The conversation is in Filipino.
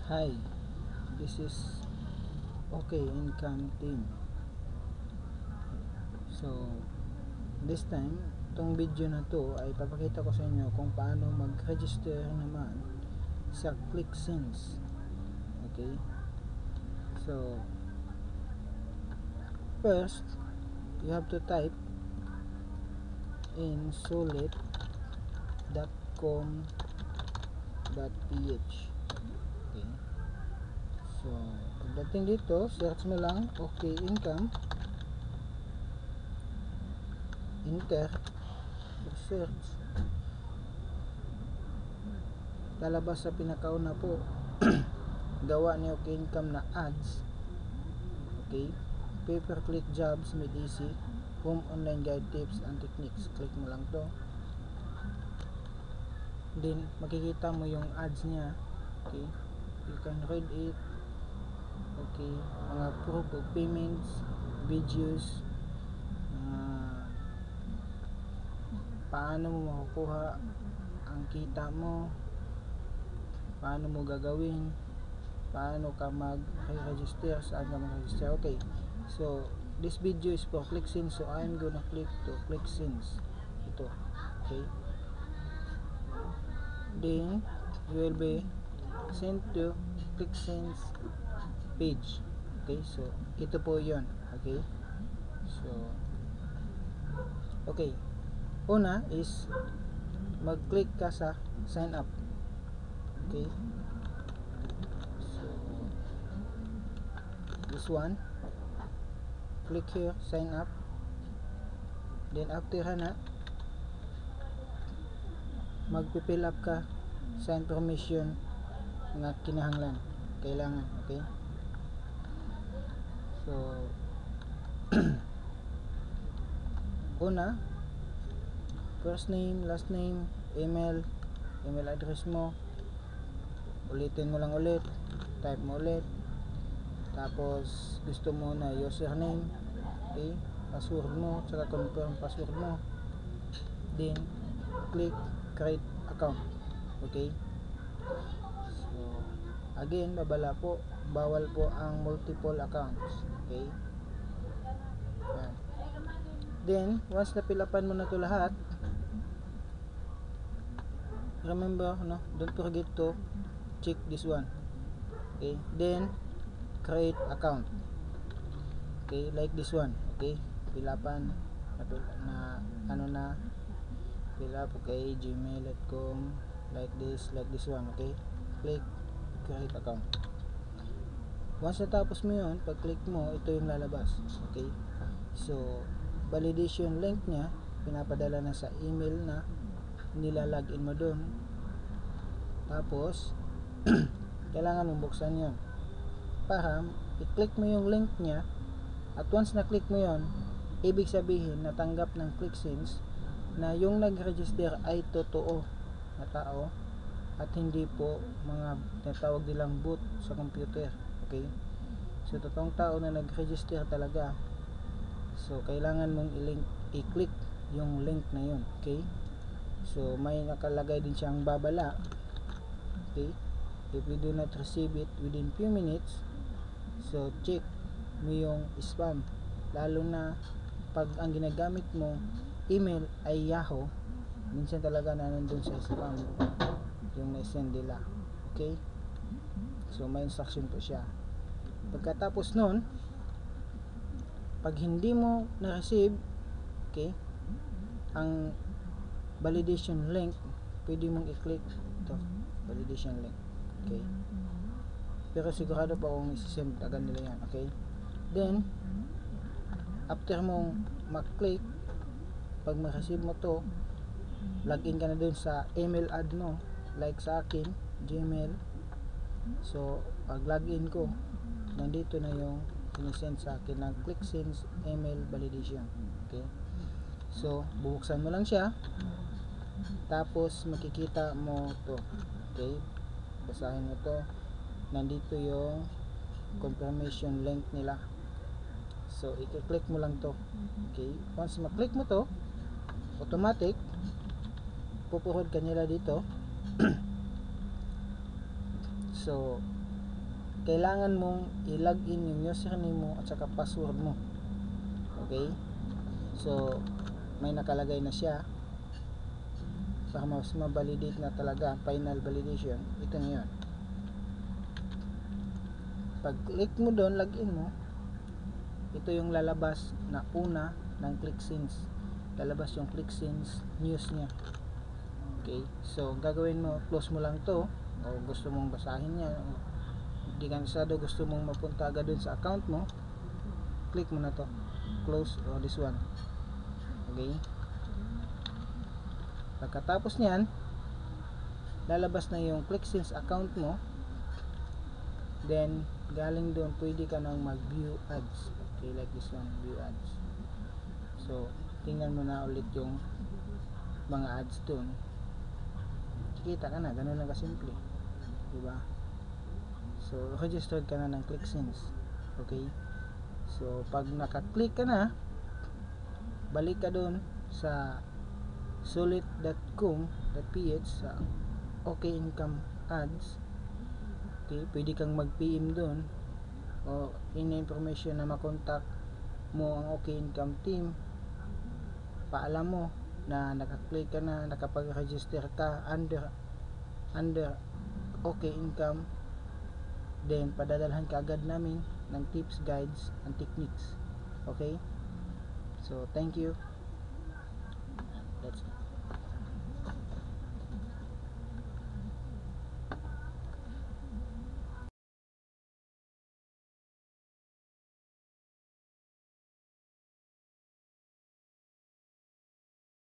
Hi, this is OK Income Team. So, this time, itong video na to ay papakita ko sa inyo kung paano mag-register naman sa ClickSense. Okay? So, first, you have to type in solid.com.ph. Okay? So, pagdating dito, search mo lang OK Income, enter, search, lalabas sa pinakauna po gawa ni OK Income na ads. Okay, pay per click jobs made easy, home online guide tips and techniques. Click mo lang to, then makikita mo yung ads niya. Okay, you can read it. Okay, mga proof of payments, videos, paano mo makukuha ang kita mo, paano mo gagawin, paano ka mag-register, saan ka mag-register. Okay, so this video is for ClickSense, so I'm gonna click to ClickSense. Ito, okay, then you will be sent to ClickSense page. Okay, so ito po yon. Okay, so okay, una is mag-click ka sa sign up. Okay, so this one, click here, sign up. Then after na, magpipill up ka sa information nga kinahanglan, kailangan. Okay, so una, first name, last name, email address mo, ulitin mo lang ulit, type mo ulit, tapos gusto mo na username, okay, password mo, tsaka confirm password mo, then click create account. Okay, so again, bawal po ang multiple accounts. Okay, yan. Then once na fill upan mo na to lahat, remember, no, don't forget to check this one. Okay, then create account. Okay, like this one. Okay, fill upan na ano na fill up. Okay, gmail.com, like this one. Okay, click create account. Once natapos mo yun, pag click mo, ito yung lalabas. Okay, so validation link nya pinapadala na sa email na nilalagin mo dun. Tapos kailangan mong buksan yun para i-click mo yung link nya, at once na click mo yon, ibig sabihin natanggap ng ClickSense na yung nag-register ay totoo na tao at hindi po mga natawag nilang bot sa computer. Okay, so totoong tao na nag-register talaga. So kailangan mong i-click yung link na yun. Okay, so may nakalagay din siyang babala. Okay, if you do not receive it within few minutes, so check mo yung spam, lalo na pag ang ginagamit mo email ay Yahoo, minsan talaga na nandun sa spam yung na-send nila. Okay, so may instruction po siya. Pagkatapos nun, pag hindi mo na-receive, okay, ang validation link, pwede mong i-click ito, validation link. Okay, pero sigurado pa kung isi-send agad nila yan. Okay, then after mong mag-click, pag ma-receive mo to, login ka na dun sa email ad mo, like sa akin, Gmail. So pag login ko, nandito na yung sinisend sa akin ng ClickSense email validation. Okay, so bubuksan mo lang siya, tapos makikita mo to. Okay, basahin mo to, nandito yung confirmation link nila. So i-click mo lang to. Okay, once ma-click mo to, automatic pupuhod ka nila dito. So kailangan mong i-login yung username mo at saka password mo. Okay? So, may nakalagay na siya para mas ma-validate na talaga, final validation. Ito na yun. Pag click mo doon, login mo, ito yung lalabas na una ng ClickSense. Lalabas yung ClickSense news niya. Okay, so gagawin mo, close mo lang to, o gusto mong basahin yan, o hindi ka nasado, gusto mong mapunta agad dun sa account mo, click mo na to, close, o this one. Okay, pagkatapos nyan, lalabas na yung ClickSense account mo. Then galing doon, pwede ka nang mag view ads. Okay, like this one, view ads. So tingnan mo na ulit yung mga ads doon, kita ka na, ganun lang kasimple, diba? So registered ka na ng ClickSense. Okay, so pag naka-click ka na, balik ka doon sa sulit.com.ph sa OK Income Ads. Okay, pwede kang mag-PM doon o in-information na makontak mo ang OK Income team. Paalam mo na naka-click ka na, nakapag-register ka under OK Income. Then padadalhan ka agad namin ng tips, guides, and techniques. Okay, so thank you. That's it.